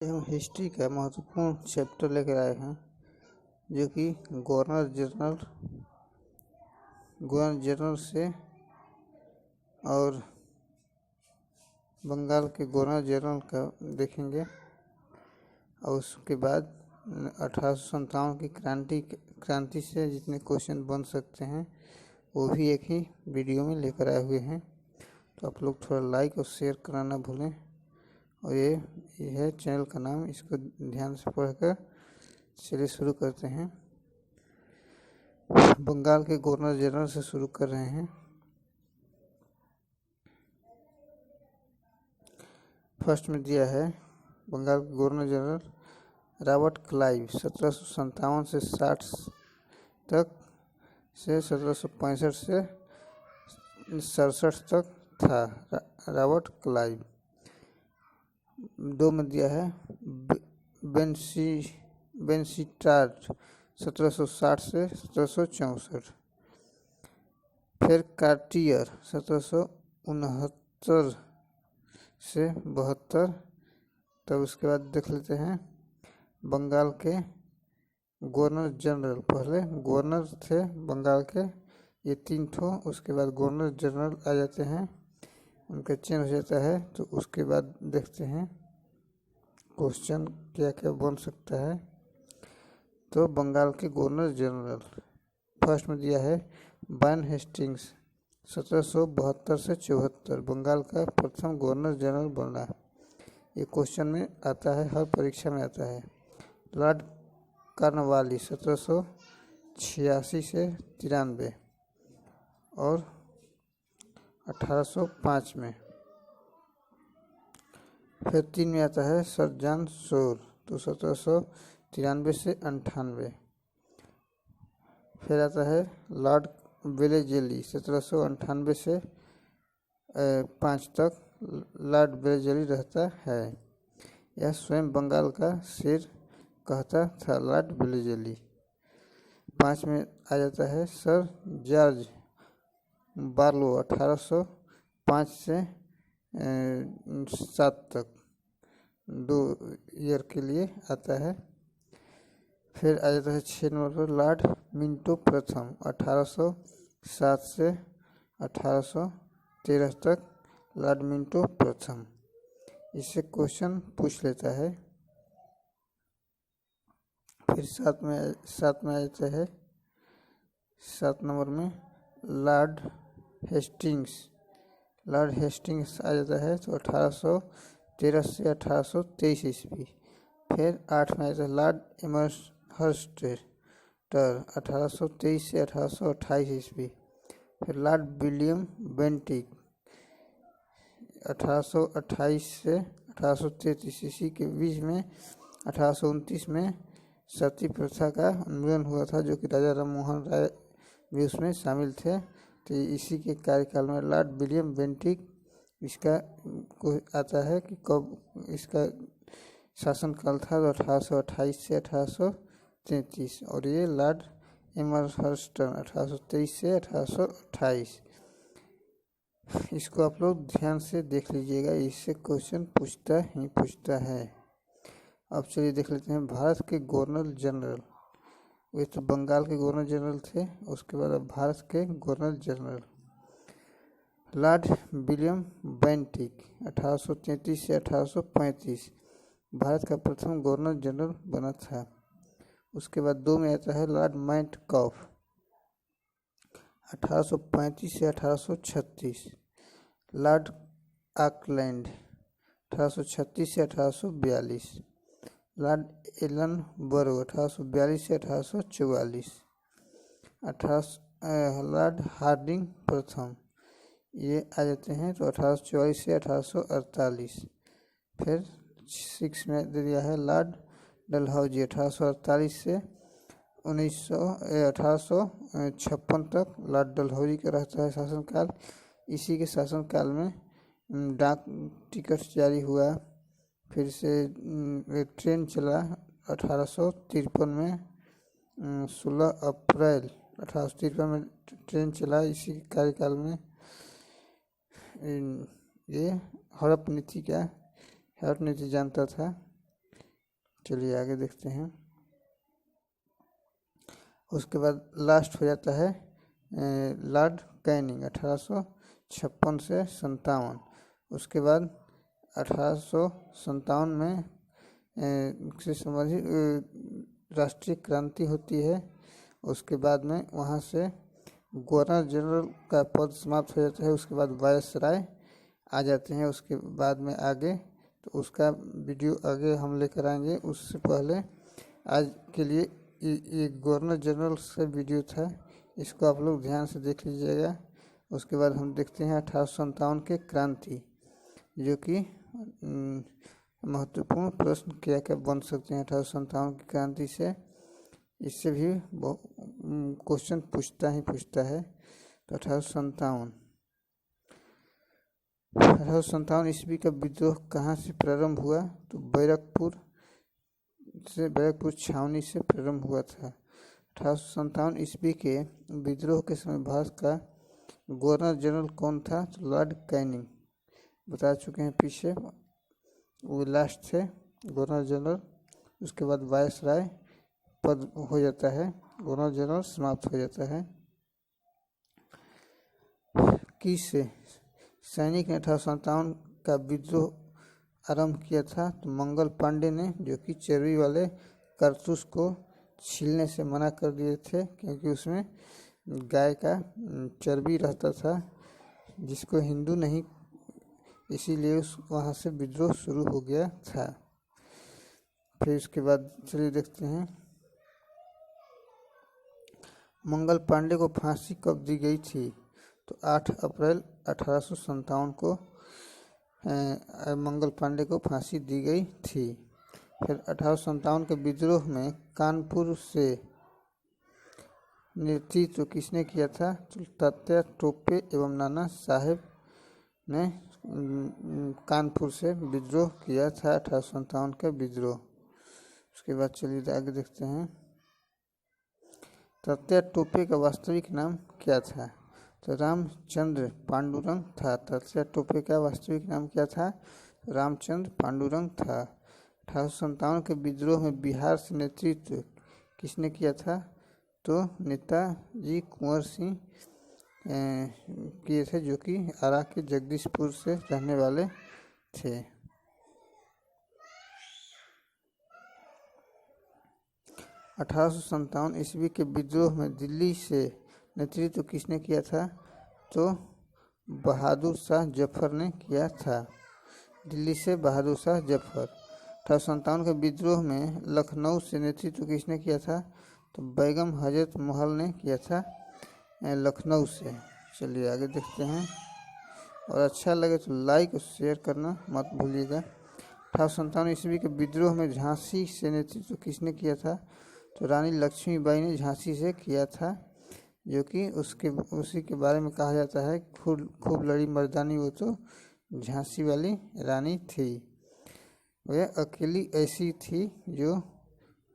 हम हिस्ट्री का महत्वपूर्ण चैप्टर लेकर आए हैं जो कि गवर्नर जनरल से और बंगाल के गवर्नर जनरल का देखेंगे और उसके बाद 1857 की क्रांति से जितने क्वेश्चन बन सकते हैं वो भी एक ही वीडियो में लेकर आए हुए हैं। तो आप लोग थोड़ा लाइक और शेयर करना भूलें। और ये है चैनल का नाम, इसको ध्यान से पढ़कर चलिए शुरू करते हैं। बंगाल के गवर्नर जनरल से शुरू कर रहे हैं। फर्स्ट में दिया है बंगाल के गवर्नर जनरल रॉबर्ट क्लाइव 1757 से 60 तक से 1765 से 67 तक था। Robert Clive. दो में दिया है बेनसीटार्ड 1760 से 1764। फिर कार्टियर 1769 से 72। तब उसके बाद देख लेते हैं बंगाल के गवर्नर जनरल। पहले गवर्नर थे बंगाल के ये 3 ठो, उसके बाद गवर्नर जनरल आ जाते हैं, उनका चेंज हो जाता है। तो उसके बाद देखते हैं क्वेश्चन क्या क्या बन सकता है। तो बंगाल के गवर्नर जनरल फर्स्ट में दिया है वैन हेस्टिंग्स 1772 से 74 बंगाल का प्रथम गवर्नर जनरल बना। ये क्वेश्चन में आता है, हर परीक्षा में आता है। लॉर्ड कॉर्नवालिस 1786 से 93 और 1805 में। फिर 3 में आता है सर जॉन शोर तो 1793 से 98। फिर आता है लॉर्ड वेलेज़ली 1798 से 5 तक लॉर्ड वेलेज़ली रहता है। यह स्वयं बंगाल का सिर कहता था लॉर्ड वेलेज़ली। 5 में आ जाता है सर जॉर्ज बार्लो 1805 से 7 तक 2 ईयर के लिए आता है। फिर आ जाता है 6 नंबर पर लॉर्ड मिंटो प्रथम 1807 से 1813 तक लॉर्ड मिंटो प्रथम। इससे क्वेश्चन पूछ लेता है। फिर 7 में आ जाता है 7 नंबर में लॉर्ड हेस्टिंग्स आ जाता है तो 1813 से 1823 ईस्वी। फिर 8 में आ जाता है लॉर्ड एमहर्स्ट 1823 से 1828 ईस्वी। फिर लॉर्ड विलियम बेंटिक 1828 से 1833 ईस्वी के बीच में 1829 में सती प्रथा का उन्मूलन हुआ था, जो कि राजा राम मोहन राय भी उसमें शामिल थे। तो इसी के कार्यकाल में लॉर्ड विलियम बेंटिक इसका आता है कि कब इसका शासनकाल था, तो 1828 से 1833। और ये लॉर्ड एमहर्स्ट 1823 से 1828। इसको आप लोग ध्यान से देख लीजिएगा, इससे क्वेश्चन पूछता है। अब चलिए देख लेते हैं भारत के गवर्नर जनरल। वे तो बंगाल के गवर्नर जनरल थे, उसके बाद अब भारत के governor general Lord William Bentinck 1833 से 1835 भारत का प्रथम गवर्नर जनरल बना था। उसके बाद 2 में आता है लॉर्ड माउंटकॉफ 1835 से 1836। लॉर्ड ऑकलैंड 1836 से 1842। लॉर्ड एलनबरो 1842 से 1844। लॉर्ड हार्डिंग प्रथम ये आ जाते हैं तो 1844 से 1848। फिर 6 में दे दिया है लॉर्ड डलहौजी 1848 से 1856 तक लॉर्ड डलहौजी का रहता है शासनकाल। इसी के शासनकाल में डाक टिकट जारी हुआ, फिर से ट्रेन चला 1853 में। 16 अप्रैल 1853 में ट्रेन चला। इसी कार्यकाल में ये हड़प नीति जानता था। चलिए आगे देखते हैं। उसके बाद लास्ट हो जाता है लॉर्ड कैनिंग 1856 से 57। उसके बाद 1857 में से संबंधित राष्ट्रीय क्रांति होती है। उसके बाद में वहाँ से गवर्नर जनरल का पद समाप्त हो जाता है। उसके बाद वायसराय आ जाते हैं। उसके बाद में आगे तो उसका वीडियो आगे हम लेकर आएंगे। उससे पहले आज के लिए ये गवर्नर जनरल का वीडियो था, इसको आप लोग ध्यान से देख लीजिएगा। उसके बाद हम देखते हैं 1857 के क्रांति, जो कि महत्वपूर्ण प्रश्न क्या क्या बन सकते हैं 1857 की क्रांति से। इससे भी क्वेश्चन पूछता है। तो 1857 ईस्वी का विद्रोह कहाँ से प्रारंभ हुआ? तो बैरकपुर छावनी से प्रारंभ हुआ था। 1857 ईस्वी के विद्रोह के समय भारत का गवर्नर जनरल कौन था? तो लॉर्ड कैनिंग, बता चुके हैं पीछे, वो लास्ट थे गवर्नर जनरल। उसके बाद वायसराय पद हो जाता है, गवर्नर जनरल समाप्त हो जाता है। किस सैनिक ने 1857 का विद्रोह आरंभ किया था? तो मंगल पांडे ने, जो कि चर्बी वाले कारतूस को छीलने से मना कर दिए थे, क्योंकि उसमें गाय का चर्बी रहता था, जिसको हिंदू नहीं, इसीलिए वहाँ से विद्रोह शुरू हो गया था। फिर उसके बाद चलिए देखते हैं मंगल पांडे को फांसी कब दी गई थी? तो 8 अप्रैल 1857 को मंगल पांडे को फांसी दी गई थी। फिर 1857 के विद्रोह में कानपुर से नेतृत्व किसने किया था? तो तात्या टोपे एवं नाना साहेब ने कानपुर से विद्रोह किया था, 1857 का विद्रोह। उसके बाद चलिए आगे देखते हैं तात्या टोपे का वास्तविक नाम क्या था? तो रामचंद्र पांडुरंग था। तात्या टोपे का वास्तविक नाम क्या था? रामचंद्र पांडुरंग था। 1857 के विद्रोह में बिहार से नेतृत्व किसने किया था? तो नेताजी कुंवर सिंह किए थे, जो कि आरा के जगदीशपुर से रहने वाले थे। 1857 ईस्वी के विद्रोह में दिल्ली से नेतृत्व किसने किया था? तो बहादुर शाह जफर ने किया था। दिल्ली से बहादुर शाह जफर। 1857 के विद्रोह में लखनऊ से नेतृत्व किसने किया था? तो बेगम हजरत महल ने किया था लखनऊ से। चलिए आगे देखते हैं, और अच्छा लगे तो लाइक और शेयर करना मत भूलिएगा। 1857 ईस्वी के विद्रोह में झांसी से नेतृत्व किसने किया था? तो रानी लक्ष्मीबाई ने झांसी से किया था, जो कि उसी के बारे में कहा जाता है खूब लड़ी मर्दानी वो तो झांसी वाली रानी थी। वह अकेली ऐसी थी जो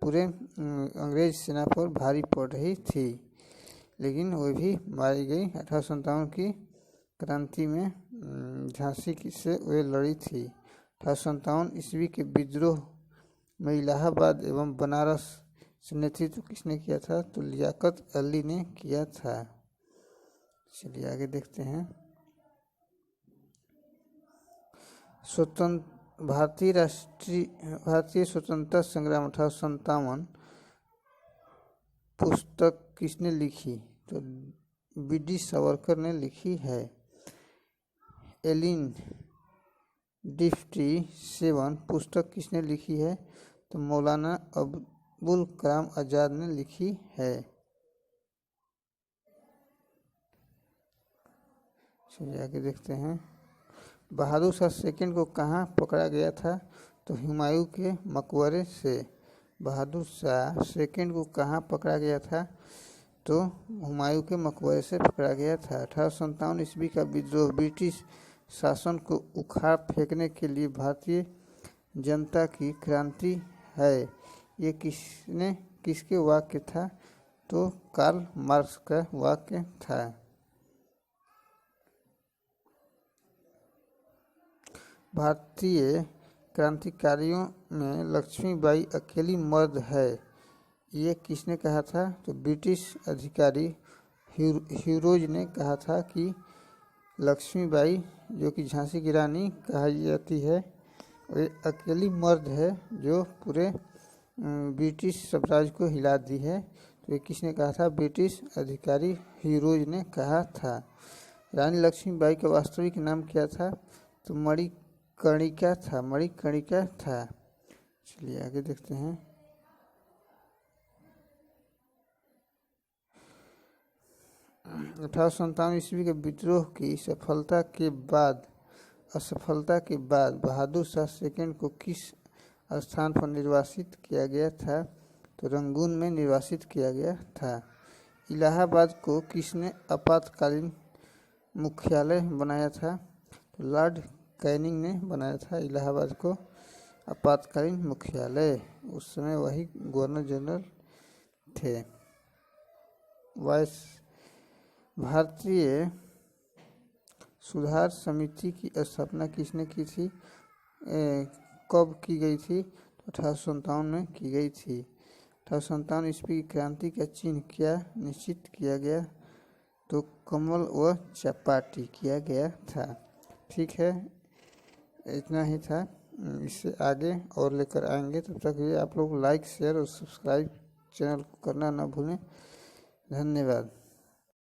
पूरे अंग्रेज सेना पर भारी पड़ रही थी, लेकिन वह भी मारी गई। 1857 की क्रांति में झांसी से वह लड़ी थी। 1857 ईस्वी के विद्रोह में इलाहाबाद एवं बनारस से नेतृत्व किसने किया था? तो लियाकत अली ने किया था। चलिए आगे देखते हैं भारतीय स्वतंत्रता संग्राम 1857 पुस्तक किसने लिखी? तो बी.डी. सावरकर ने लिखी है। एलिन 57 पुस्तक किसने लिखी है? तो मौलाना अबुल कलाम आज़ाद ने लिखी है। चलिए आगे देखते हैं बहादुर शाह सेकंड को कहाँ पकड़ा गया था? तो हुमायूं के मकबरे से। बहादुर शाह सेकंड को कहाँ पकड़ा गया था? तो हुमायूं के मकबरे से पकड़ा गया था। 1857 ईस्वी का विद्रोह ब्रिटिश शासन को उखाड़ फेंकने के लिए भारतीय जनता की क्रांति है, ये किसके वाक्य था? तो कार्ल मार्क्स का वाक्य था। भारतीय क्रांतिकारियों में लक्ष्मीबाई अकेली मर्द है, ये किसने कहा था? तो ब्रिटिश अधिकारी ह्यूरोज ने कहा था कि लक्ष्मीबाई, जो कि झांसी की रानी कही जाती है, वे अकेली मर्द है जो पूरे ब्रिटिश साम्राज्य को हिला दी है। तो ये किसने कहा था? ब्रिटिश अधिकारी ह्यूरोज ने कहा था। रानी लक्ष्मीबाई का वास्तविक नाम क्या था? तो मणिकर्णिका था, मणिकर्णिका था। चलिए आगे देखते हैं। 1857 ईस्वी के विद्रोह की असफलता के बाद बहादुर शाह सेकंड को किस स्थान पर निर्वासित किया गया था? तो रंगून में निर्वासित किया गया था। इलाहाबाद को किसने आपातकालीन मुख्यालय बनाया था? तो लॉर्ड कैनिंग ने बनाया था इलाहाबाद को आपातकालीन मुख्यालय। उस समय वही गवर्नर जनरल थे। भारतीय सुधार समिति की स्थापना किसने की थी? कब की गई थी? 1857 में की गई थी। 1857 ईस्वी की क्रांति का चिन्ह क्या निश्चित किया गया? तो कमल व चपाटी किया गया था। ठीक है, इतना ही था। इससे आगे और लेकर आएंगे। तब तक ये आप लोग लाइक, शेयर और सब्सक्राइब चैनल को करना ना भूलें। धन्यवाद।